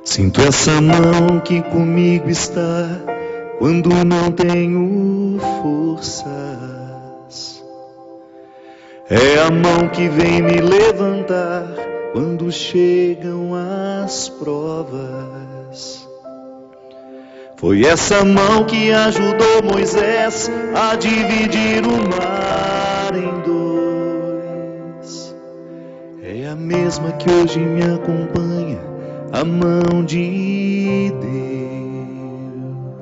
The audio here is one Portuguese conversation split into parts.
Sinto essa mão que comigo está quando não tenho forças. É a mão que vem me levantar quando chegam as provas. Foi essa mão que ajudou Moisés a dividir o mar em dois. É a mesma que hoje me acompanha, a mão de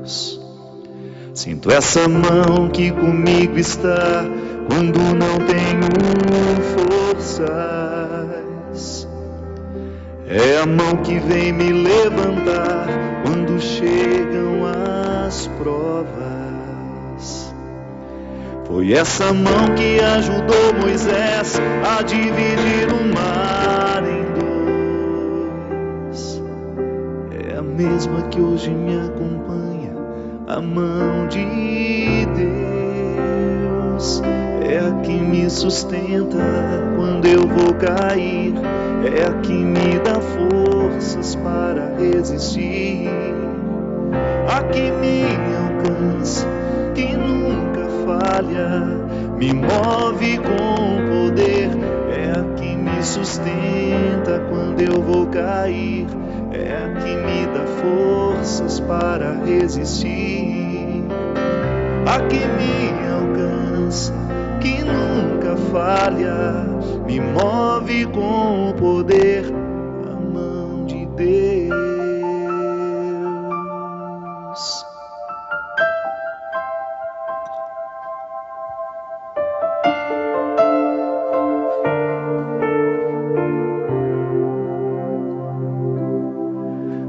Deus. Sinto essa mão que comigo está quando não tenho forças. É a mão que vem me levantar quando chegam as provas. Foi essa mão que ajudou Moisés a dividir o mar em dois. É a mesma que hoje me acompanha, a mão de Deus. É a que me sustenta quando eu vou cair. É a que me dá forças para resistir. A que me alcança, que nunca falha, me move com poder. É a que me sustenta quando eu vou cair. É a que me dá forças para resistir. A que me alcança, que nunca falha, me move com poder, a mão de Deus.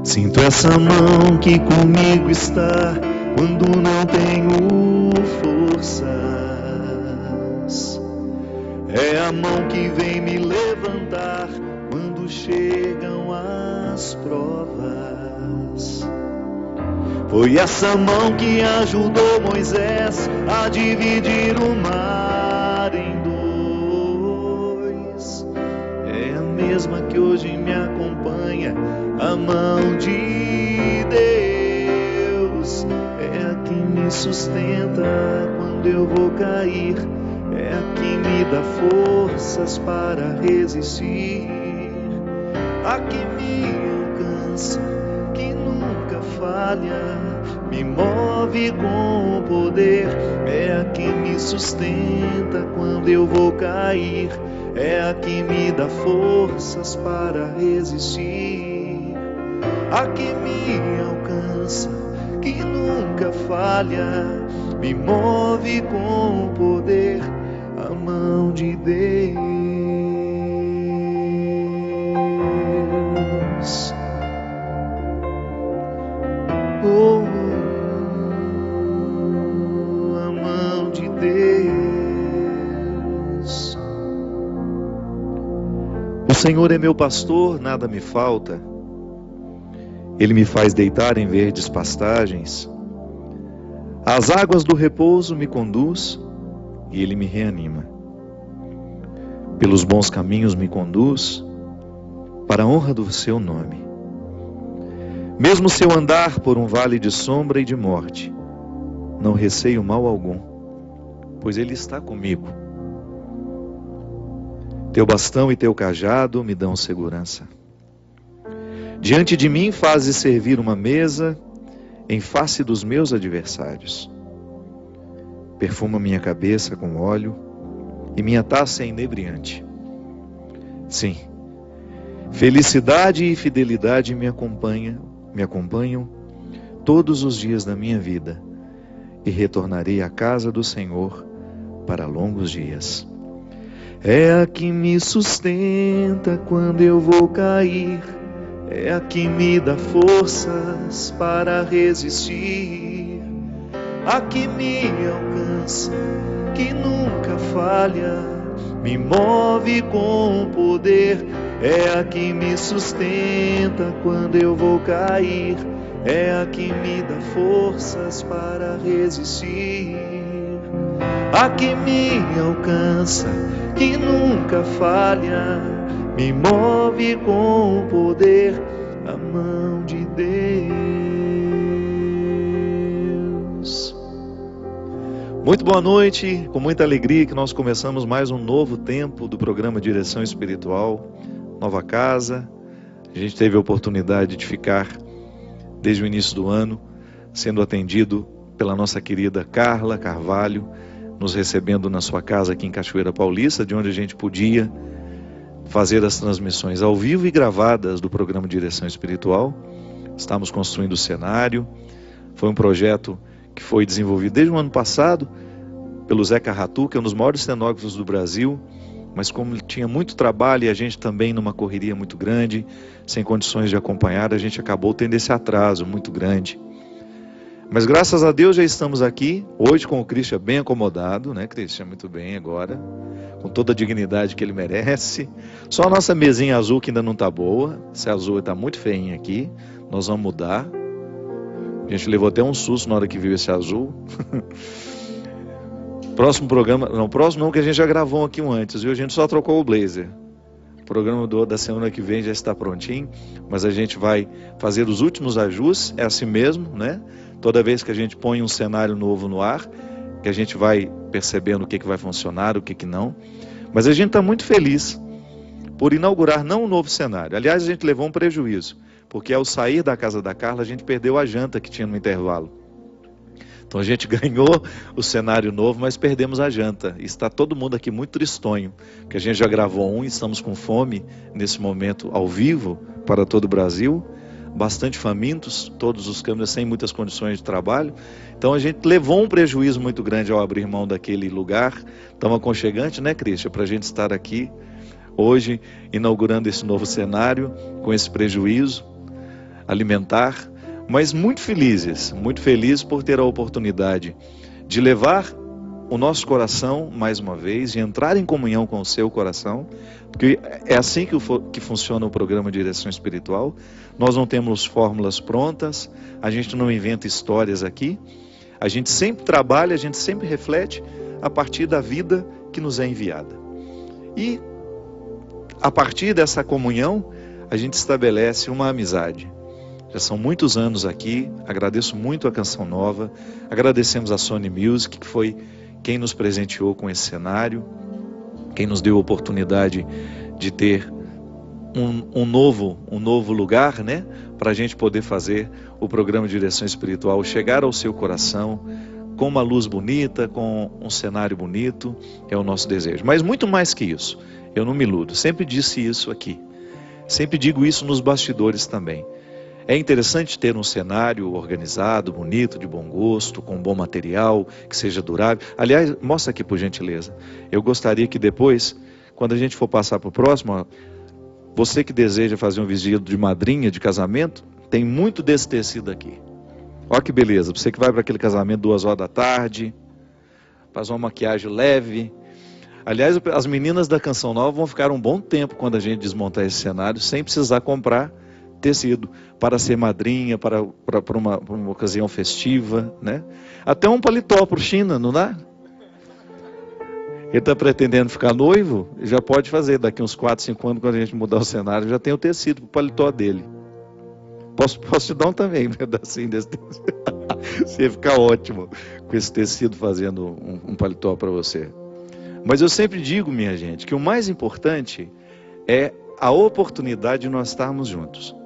Sinto essa mão que comigo está quando não tenho forças. É a mão que vem me levantar quando chegam as provas. Foi essa mão que ajudou Moisés a dividir o mar em dois. É a mesma que hoje me acompanha, a mão de Deus. É a que me sustenta quando eu vou cair. É a que me dá forças para resistir. A que me alcança, que nunca falha, me move com poder. É a que me sustenta quando eu vou cair. É a que me dá forças para resistir. A que me alcança, que nunca falha, me move com poder, a mão de Deus. Oh, a mão de Deus. O Senhor é meu pastor, nada me falta. Ele me faz deitar em verdes pastagens. Às águas do repouso me conduz e Ele me reanima. Pelos bons caminhos me conduz, para a honra do seu nome. Mesmo se eu andar por um vale de sombra e de morte, não receio mal algum, pois Ele está comigo. Teu bastão e teu cajado me dão segurança. Diante de mim fazes servir uma mesa em face dos meus adversários. Perfuma minha cabeça com óleo e minha taça é inebriante. Sim, felicidade e fidelidade me acompanham todos os dias da minha vida e retornarei à casa do Senhor para longos dias. É a que me sustenta quando eu vou cair. É a que me dá forças para resistir. A que me alcança, que nunca falha, me move com poder. É a que me sustenta quando eu vou cair. É a que me dá forças para resistir. A que me alcança, que nunca falha, me move com poder, a mão Muito boa noite, com muita alegria que nós começamos mais um novo tempo do programa Direção Espiritual, nova casa. A gente teve a oportunidade de ficar desde o início do ano sendo atendido pela nossa querida Carla Carvalho, nos recebendo na sua casa aqui em Cachoeira Paulista, de onde a gente podia fazer as transmissões ao vivo e gravadas do programa Direção Espiritual. Estamos construindo o cenário. Foi um projeto que foi desenvolvido desde o ano passado pelo Zé Carratu, que é um dos maiores cenógrafos do Brasil, mas como ele tinha muito trabalho e a gente também numa correria muito grande, sem condições de acompanhar, a gente acabou tendo esse atraso muito grande. Mas graças a Deus já estamos aqui, hoje com o Christian bem acomodado, né, Christian? Muito bem agora, com toda a dignidade que ele merece. Só a nossa mesinha azul que ainda não está boa, essa azul está muito feinha aqui, nós vamos mudar. A gente levou até um susto na hora que viu esse azul. Próximo programa, não, próximo não, que a gente já gravou aqui um antes, viu? A gente só trocou o blazer. O programa da semana que vem já está prontinho, mas a gente vai fazer os últimos ajustes, é assim mesmo, né? Toda vez que a gente põe um cenário novo no ar, que a gente vai percebendo o que vai funcionar, o que não. Mas a gente está muito feliz por inaugurar não um novo cenário. Aliás, a gente levou um prejuízo, porque ao sair da casa da Carla, a gente perdeu a janta que tinha no intervalo. Então a gente ganhou o cenário novo, mas perdemos a janta. E está todo mundo aqui muito tristonho, porque a gente já gravou um e estamos com fome nesse momento ao vivo para todo o Brasil. Bastante famintos, todos os câmeras sem muitas condições de trabalho. Então a gente levou um prejuízo muito grande ao abrir mão daquele lugar tão aconchegante, né, Christian? Para a gente estar aqui hoje, inaugurando esse novo cenário, com esse prejuízo alimentar, mas muito felizes por ter a oportunidade de levar o nosso coração, mais uma vez, de entrar em comunhão com o seu coração, porque é assim que funciona o programa Direção Espiritual. Nós não temos fórmulas prontas, a gente não inventa histórias aqui, a gente sempre trabalha, a gente sempre reflete a partir da vida que nos é enviada. E a partir dessa comunhão, a gente estabelece uma amizade. Já são muitos anos aqui, agradeço muito a Canção Nova, agradecemos a Sony Music, que foi quem nos presenteou com esse cenário, quem nos deu a oportunidade de ter um novo lugar, né, para a gente poder fazer o programa Direção Espiritual chegar ao seu coração, com uma luz bonita, com um cenário bonito, é o nosso desejo. Mas muito mais que isso, eu não me iludo, sempre disse isso aqui, sempre digo isso nos bastidores também. É interessante ter um cenário organizado, bonito, de bom gosto, com bom material, que seja durável. Aliás, mostra aqui por gentileza. Eu gostaria que depois, quando a gente for passar para o próximo, ó, você que deseja fazer um vestido de madrinha de casamento, tem muito desse tecido aqui. Olha que beleza, você que vai para aquele casamento 2 horas da tarde, faz uma maquiagem leve. Aliás, as meninas da Canção Nova vão ficar um bom tempo quando a gente desmontar esse cenário, sem precisar comprar tecido para ser madrinha, para uma ocasião festiva, né? Até um paletó para o China, não dá? Ele está pretendendo ficar noivo, já pode fazer, daqui uns 4, 5 anos, quando a gente mudar o cenário, já tem o tecido para o paletó dele. Posso te dar um também, um pedacinho desse tecido. Você ia ficar ótimo com esse tecido fazendo um paletó para você. Mas eu sempre digo, minha gente, que o mais importante é a oportunidade de nós estarmos juntos.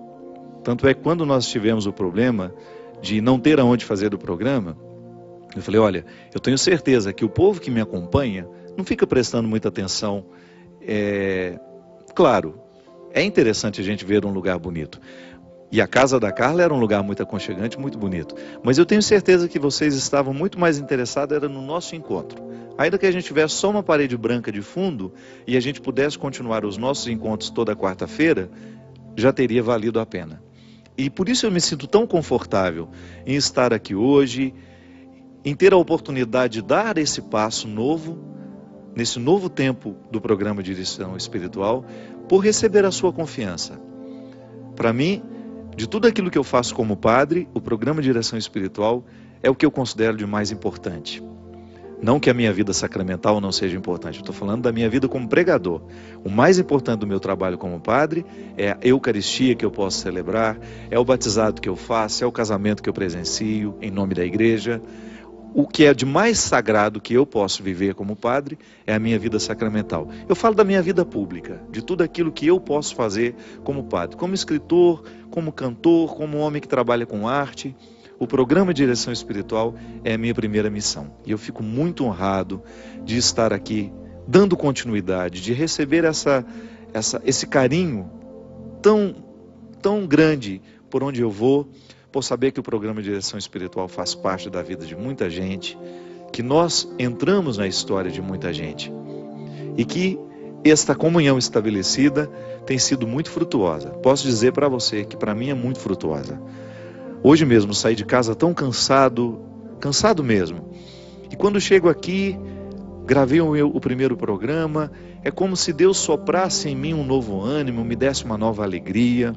Tanto é que quando nós tivemos o problema de não ter aonde fazer o programa, eu falei, olha, eu tenho certeza que o povo que me acompanha não fica prestando muita atenção. Claro, é interessante a gente ver um lugar bonito. E a casa da Carla era um lugar muito aconchegante, muito bonito. Mas eu tenho certeza que vocês estavam muito mais interessados era no nosso encontro. Ainda que a gente tivesse só uma parede branca de fundo e a gente pudesse continuar os nossos encontros toda quarta-feira, já teria valido a pena. E por isso eu me sinto tão confortável em estar aqui hoje, em ter a oportunidade de dar esse passo novo, nesse novo tempo do programa de Direção Espiritual, por receber a sua confiança. Para mim, de tudo aquilo que eu faço como padre, o programa de Direção Espiritual é o que eu considero de mais importante. Não que a minha vida sacramental não seja importante, eu estou falando da minha vida como pregador. O mais importante do meu trabalho como padre é a Eucaristia que eu posso celebrar, é o batizado que eu faço, é o casamento que eu presencio em nome da igreja. o que é de mais sagrado que eu posso viver como padre é a minha vida sacramental. Eu falo da minha vida pública, de tudo aquilo que eu posso fazer como padre, como escritor, como cantor, como homem que trabalha com arte. O programa de direção espiritual é a minha primeira missão. E eu fico muito honrado de estar aqui dando continuidade, de receber esse carinho tão grande por onde eu vou, por saber que o programa de direção espiritual faz parte da vida de muita gente, que nós entramos na história de muita gente e que esta comunhão estabelecida tem sido muito frutuosa. Posso dizer para você que para mim é muito frutuosa. Hoje mesmo saí de casa tão cansado mesmo, e quando chego aqui, gravei o primeiro programa, é como se Deus soprasse em mim um novo ânimo, me desse uma nova alegria.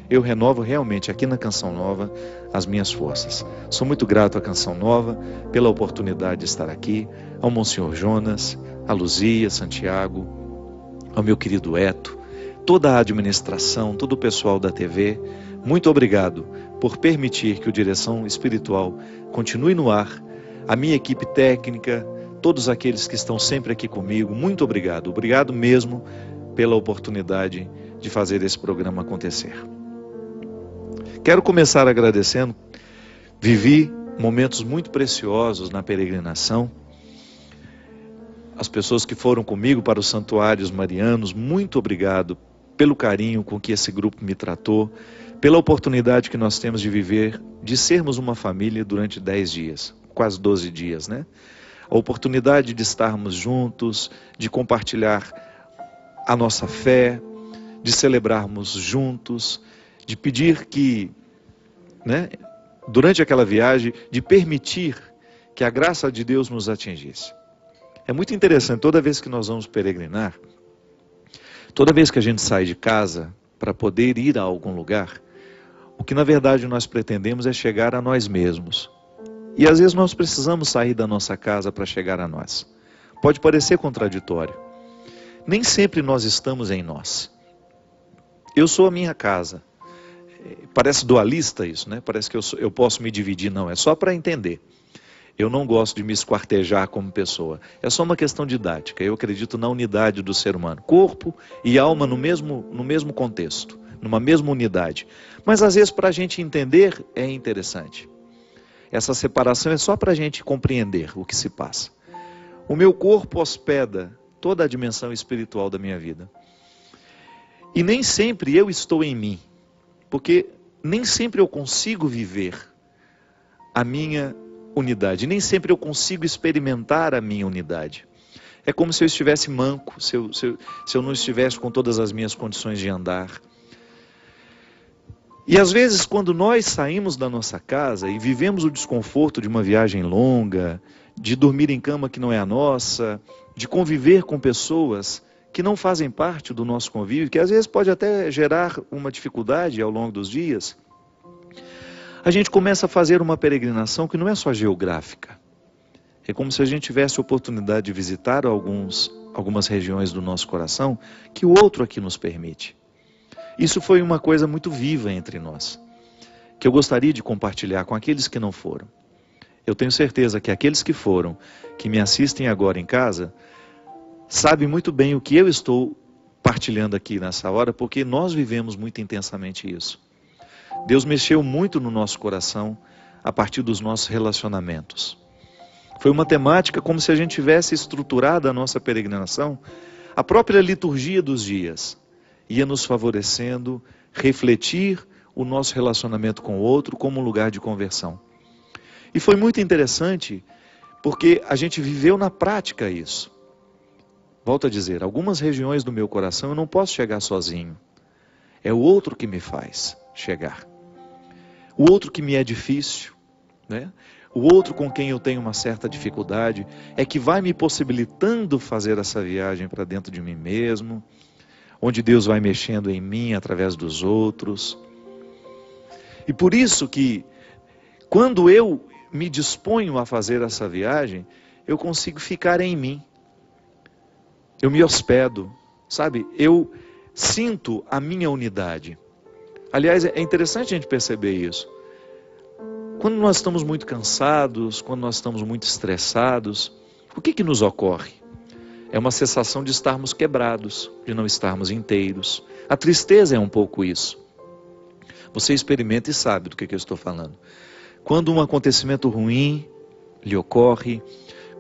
Eu renovo realmente aqui na Canção Nova as minhas forças. Sou muito grato à Canção Nova pela oportunidade de estar aqui, ao Monsenhor Jonas, a Luzia, Santiago, ao meu querido Eto, toda a administração, todo o pessoal da TV. Muito obrigado por permitir que o Direção Espiritual continue no ar, a minha equipe técnica, todos aqueles que estão sempre aqui comigo. Muito obrigado, obrigado mesmo pela oportunidade de fazer esse programa acontecer. Quero começar agradecendo. Vivi momentos muito preciosos na peregrinação. As pessoas que foram comigo para os santuários marianos, muito obrigado pelo carinho com que esse grupo me tratou, pela oportunidade que nós temos de viver, de sermos uma família durante 10 dias, quase 12 dias, né? A oportunidade de estarmos juntos, de compartilhar a nossa fé, de celebrarmos juntos, de pedir que, durante aquela viagem, de permitir que a graça de Deus nos atingisse. É muito interessante, toda vez que nós vamos peregrinar, toda vez que a gente sai de casa para poder ir a algum lugar, o que na verdade nós pretendemos é chegar a nós mesmos. E às vezes nós precisamos sair da nossa casa para chegar a nós. Pode parecer contraditório. Nem sempre nós estamos em nós. Eu sou a minha casa. Parece dualista isso, né? Parece que eu posso me dividir. Não, é só para entender. Eu não gosto de me esquartejar como pessoa. É só uma questão didática. Eu acredito na unidade do ser humano. Corpo e alma no mesmo contexto, numa mesma unidade. Mas às vezes para a gente entender é interessante. Essa separação é só para a gente compreender o que se passa. O meu corpo hospeda toda a dimensão espiritual da minha vida. E nem sempre eu estou em mim. Porque nem sempre eu consigo viver a minha unidade. Nem sempre eu consigo experimentar a minha unidade. É como se eu estivesse manco, se eu não estivesse com todas as minhas condições de andar. E às vezes quando nós saímos da nossa casa e vivemos o desconforto de uma viagem longa, de dormir em cama que não é a nossa, de conviver com pessoas que não fazem parte do nosso convívio, que às vezes pode até gerar uma dificuldade ao longo dos dias, a gente começa a fazer uma peregrinação que não é só geográfica. É como se a gente tivesse a oportunidade de visitar algumas regiões do nosso coração que o outro aqui nos permite. Isso foi uma coisa muito viva entre nós, que eu gostaria de compartilhar com aqueles que não foram. Eu tenho certeza que aqueles que foram, que me assistem agora em casa, sabem muito bem o que eu estou partilhando aqui nessa hora, porque nós vivemos muito intensamente isso. Deus mexeu muito no nosso coração a partir dos nossos relacionamentos. Foi uma temática como se a gente tivesse estruturado a nossa peregrinação, a própria liturgia dos dias ia nos favorecendo refletir o nosso relacionamento com o outro como um lugar de conversão. E foi muito interessante porque a gente viveu na prática isso. Volto a dizer, algumas regiões do meu coração eu não posso chegar sozinho. É o outro que me faz chegar. O outro que me é difícil, né? O outro com quem eu tenho uma certa dificuldade é que vai me possibilitando fazer essa viagem para dentro de mim mesmo, onde Deus vai mexendo em mim através dos outros. E por isso que, quando eu me disponho a fazer essa viagem, eu consigo ficar em mim. Eu me hospedo, sabe? Eu sinto a minha unidade. Aliás, é interessante a gente perceber isso. Quando nós estamos muito cansados, quando nós estamos muito estressados, o que nos ocorre? É uma sensação de estarmos quebrados, de não estarmos inteiros. A tristeza é um pouco isso. Você experimenta e sabe do que eu estou falando. Quando um acontecimento ruim lhe ocorre,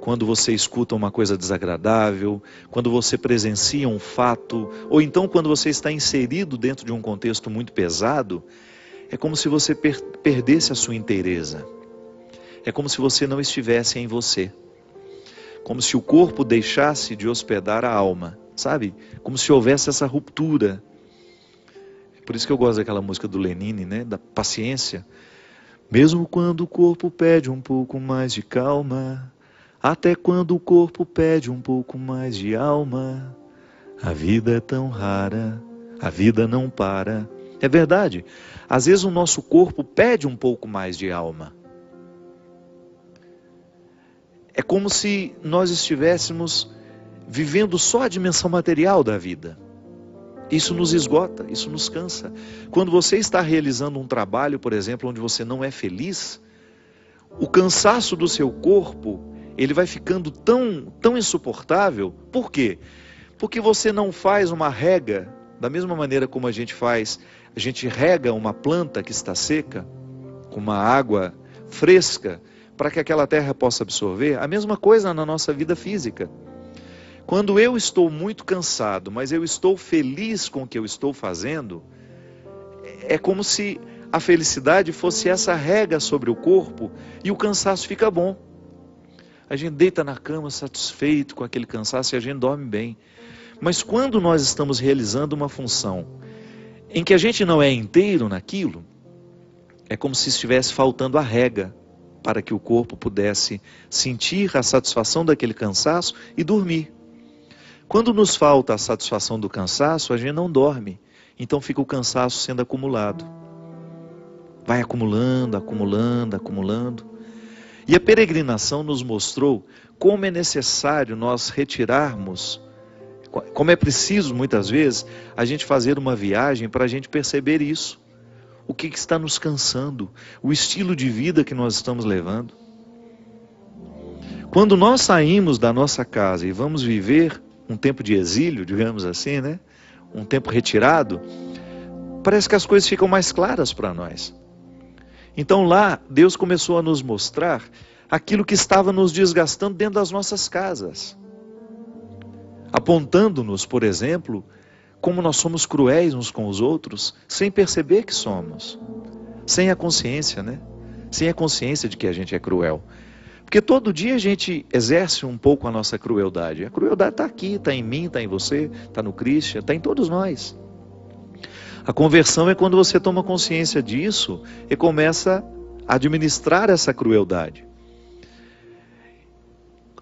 quando você escuta uma coisa desagradável, quando você presencia um fato, ou então quando você está inserido dentro de um contexto muito pesado, é como se você perdesse a sua inteireza. É como se você não estivesse em você. Como se o corpo deixasse de hospedar a alma, sabe? Como se houvesse essa ruptura. Por isso que eu gosto daquela música do Lenine, né? Da paciência. Mesmo quando o corpo pede um pouco mais de calma, até quando o corpo pede um pouco mais de alma, a vida é tão rara, a vida não para. É verdade, às vezes o nosso corpo pede um pouco mais de alma. É como se nós estivéssemos vivendo só a dimensão material da vida. Isso nos esgota, isso nos cansa. Quando você está realizando um trabalho, por exemplo, onde você não é feliz, o cansaço do seu corpo, ele vai ficando tão insuportável. Por quê? Porque você não faz uma rega, da mesma maneira como a gente rega uma planta que está seca, com uma água fresca, para que aquela terra possa absorver. A mesma coisa na nossa vida física. Quando eu estou muito cansado, mas eu estou feliz com o que eu estou fazendo, é como se a felicidade fosse essa rega sobre o corpo e o cansaço fica bom. A gente deita na cama satisfeito com aquele cansaço e a gente dorme bem. Mas quando nós estamos realizando uma função em que a gente não é inteiro naquilo, é como se estivesse faltando a rega para que o corpo pudesse sentir a satisfação daquele cansaço e dormir. Quando nos falta a satisfação do cansaço, a gente não dorme. Então fica o cansaço sendo acumulado. Vai acumulando, acumulando, acumulando. E a peregrinação nos mostrou como é necessário nós retirarmos, como é preciso muitas vezes a gente fazer uma viagem para a gente perceber isso. O que está nos cansando, o estilo de vida que nós estamos levando. Quando nós saímos da nossa casa e vamos viver um tempo de exílio, digamos assim, né? Um tempo retirado, parece que as coisas ficam mais claras para nós. Então lá, Deus começou a nos mostrar aquilo que estava nos desgastando dentro das nossas casas. Apontando-nos, por exemplo, como nós somos cruéis uns com os outros, sem perceber que somos. Sem a consciência, né? Sem a consciência de que a gente é cruel. Porque todo dia a gente exerce um pouco a nossa crueldade. A crueldade está aqui, está em mim, está em você, está no Christian, está em todos nós. A conversão é quando você toma consciência disso e começa a administrar essa crueldade.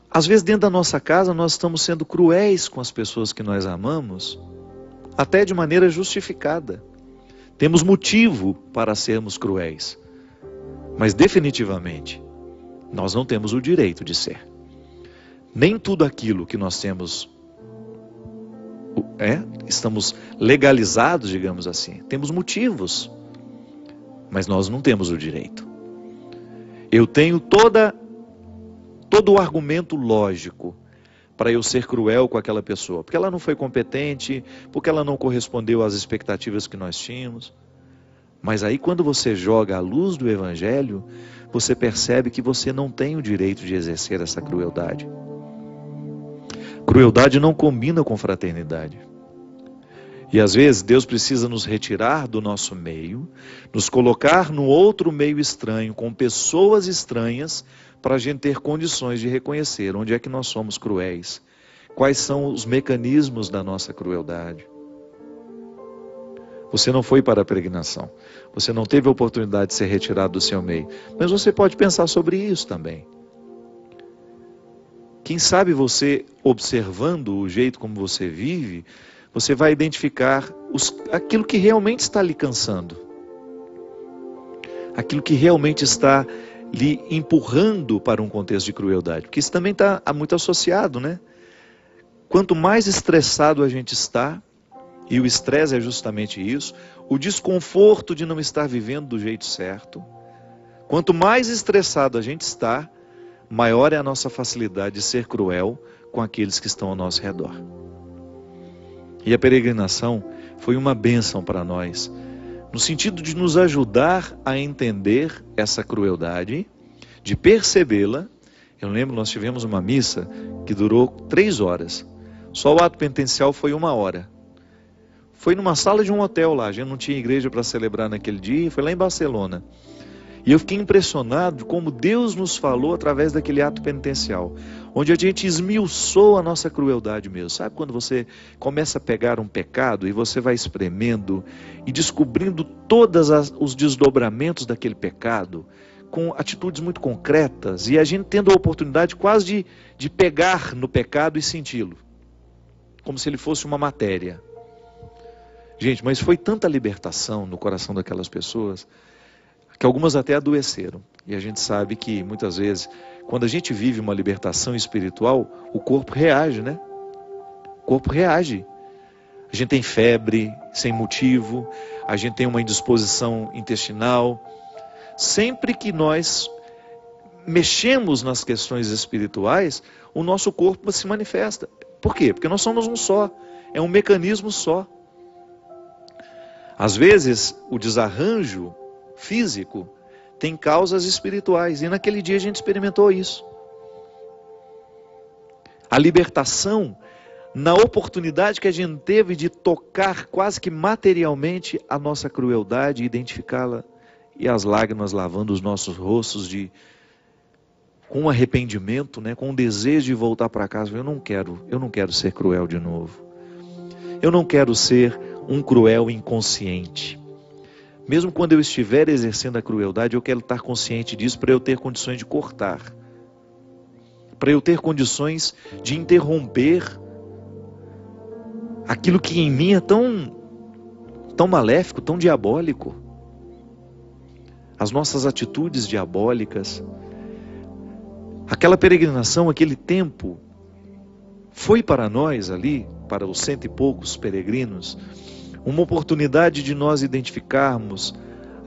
Às vezes dentro da nossa casa nós estamos sendo cruéis com as pessoas que nós amamos, até de maneira justificada. Temos motivo para sermos cruéis. Mas definitivamente, nós não temos o direito de ser. Nem tudo aquilo que nós temos, estamos legalizados, digamos assim. Temos motivos, mas nós não temos o direito. Eu tenho todo o argumento lógico para eu ser cruel com aquela pessoa. Porque ela não foi competente, porque ela não correspondeu às expectativas que nós tínhamos. Mas aí quando você joga a luz do Evangelho, você percebe que você não tem o direito de exercer essa crueldade. Crueldade não combina com fraternidade. E às vezes Deus precisa nos retirar do nosso meio, nos colocar no outro meio estranho, com pessoas estranhas, para a gente ter condições de reconhecer onde é que nós somos cruéis, quais são os mecanismos da nossa crueldade. Você não foi para a peregrinação, você não teve a oportunidade de ser retirado do seu meio, mas você pode pensar sobre isso também. Quem sabe você, observando o jeito como você vive, você vai identificar aquilo que realmente está lhe cansando, aquilo que realmente está lhe empurrando para um contexto de crueldade, porque isso também está muito associado, né? Quanto mais estressado a gente está, e o estresse é justamente isso, o desconforto de não estar vivendo do jeito certo, Quanto mais estressado a gente está, maior é a nossa facilidade de ser cruel com aqueles que estão ao nosso redor. E a peregrinação foi uma bênção para nós, no sentido de nos ajudar a entender essa crueldade, de percebê-la. Eu lembro, nós tivemos uma missa que durou 3 horas. Só o ato penitencial foi 1 hora. Foi numa sala de um hotel lá, a gente não tinha igreja para celebrar naquele dia, foi lá em Barcelona. E eu fiquei impressionado de como Deus nos falou através daquele ato penitencial, onde a gente esmiuçou a nossa crueldade mesmo. Sabe quando você começa a pegar um pecado e você vai espremendo e descobrindo todos os desdobramentos daquele pecado, com atitudes muito concretas, e a gente tendo a oportunidade quase de pegar no pecado e senti-lo, como se ele fosse uma matéria. Gente, mas foi tanta libertação no coração daquelas pessoas, que algumas até adoeceram. E a gente sabe que muitas vezes, quando a gente vive uma libertação espiritual, o corpo reage, né? O corpo reage. A gente tem febre sem motivo, a gente tem uma indisposição intestinal. Sempre que nós mexemos nas questões espirituais, o nosso corpo se manifesta. Por quê? Porque nós somos um só, é um mecanismo só. Às vezes, o desarranjo físico tem causas espirituais, e naquele dia a gente experimentou isso. A libertação, na oportunidade que a gente teve de tocar quase que materialmente a nossa crueldade, identificá-la, e as lágrimas lavando os nossos rostos com arrependimento, né, com o desejo de voltar para casa. Eu não quero ser cruel de novo. Eu não quero ser um cruel inconsciente. Mesmo quando eu estiver exercendo a crueldade, eu quero estar consciente disso para eu ter condições de cortar. Para eu ter condições de interromper aquilo que em mim é tão maléfico, tão diabólico. As nossas atitudes diabólicas. Aquela peregrinação, aquele tempo, foi para nós ali, para os 100 e poucos peregrinos, uma oportunidade de nós identificarmos,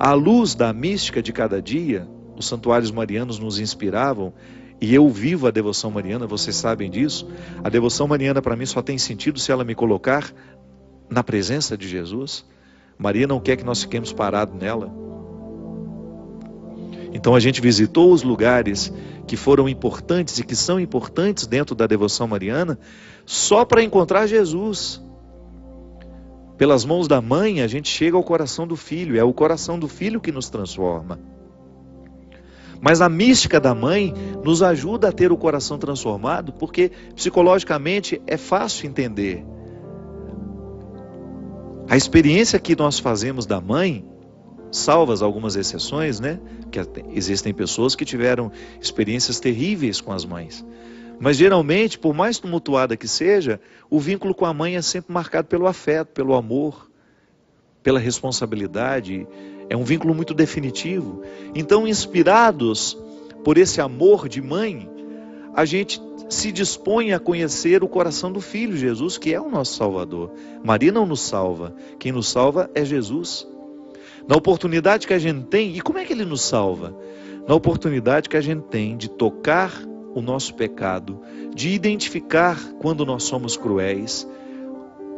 à luz da mística de cada dia. Os santuários marianos nos inspiravam, e eu vivo a devoção mariana, vocês sabem disso. A devoção mariana para mim só tem sentido se ela me colocar na presença de Jesus. Maria não quer que nós fiquemos parados nela. Então a gente visitou os lugares que foram importantes e que são importantes dentro da devoção mariana, só para encontrar Jesus. Pelas mãos da mãe, a gente chega ao coração do filho. É o coração do filho que nos transforma. Mas a mística da mãe nos ajuda a ter o coração transformado, porque psicologicamente é fácil entender. A experiência que nós fazemos da mãe, salvas algumas exceções, né? Que existem pessoas que tiveram experiências terríveis com as mães. Mas geralmente, por mais tumultuada que seja, o vínculo com a mãe é sempre marcado pelo afeto, pelo amor, pela responsabilidade. É um vínculo muito definitivo. Então, inspirados por esse amor de mãe, a gente se dispõe a conhecer o coração do Filho, Jesus, que é o nosso Salvador. Maria não nos salva. Quem nos salva é Jesus. Na oportunidade que a gente tem, e como é que Ele nos salva? Na oportunidade que a gente tem de tocar o nosso pecado, de identificar quando nós somos cruéis,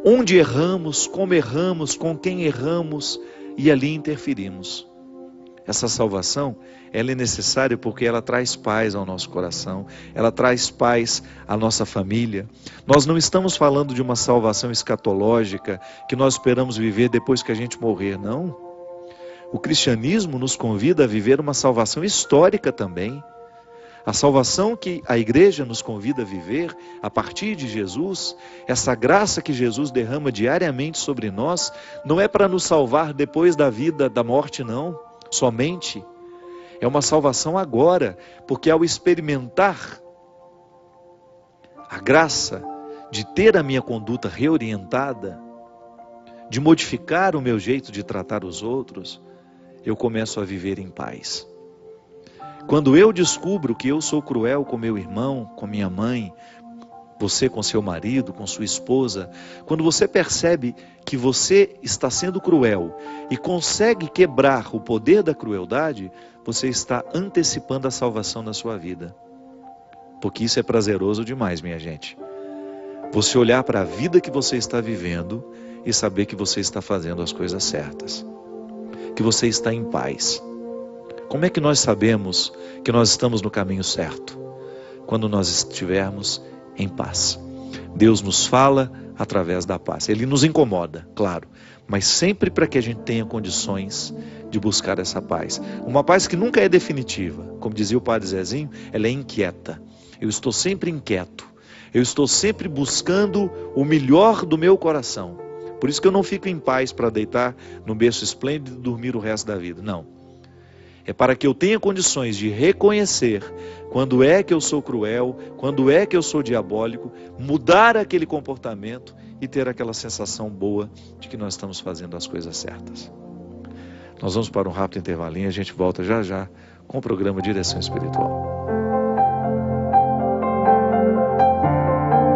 onde erramos, com quem erramos, e ali interferimos. Essa salvação, ela é necessária porque ela traz paz ao nosso coração, ela traz paz à nossa família. Nós não estamos falando de uma salvação escatológica, que nós esperamos viver depois que a gente morrer, não. O cristianismo nos convida a viver uma salvação histórica também. A salvação que a igreja nos convida a viver a partir de Jesus, essa graça que Jesus derrama diariamente sobre nós, não é para nos salvar depois da vida, da morte, não, somente. É uma salvação agora, porque ao experimentar a graça de ter a minha conduta reorientada, de modificar o meu jeito de tratar os outros, eu começo a viver em paz. Quando eu descubro que eu sou cruel com meu irmão, com minha mãe, você com seu marido, com sua esposa, quando você percebe que você está sendo cruel e consegue quebrar o poder da crueldade, você está antecipando a salvação na sua vida. Porque isso é prazeroso demais, minha gente. Você olhar para a vida que você está vivendo e saber que você está fazendo as coisas certas, que você está em paz. Como é que nós sabemos que nós estamos no caminho certo? Quando nós estivermos em paz. Deus nos fala através da paz. Ele nos incomoda, claro, mas sempre para que a gente tenha condições de buscar essa paz. Uma paz que nunca é definitiva. Como dizia o padre Zezinho, ela é inquieta. Eu estou sempre inquieto. Eu estou sempre buscando o melhor do meu coração. Por isso que eu não fico em paz para deitar no berço esplêndido e dormir o resto da vida. Não. É para que eu tenha condições de reconhecer quando é que eu sou cruel, quando é que eu sou diabólico, mudar aquele comportamento e ter aquela sensação boa de que nós estamos fazendo as coisas certas. Nós vamos para um rápido intervalinho e a gente volta já já com o programa Direção Espiritual.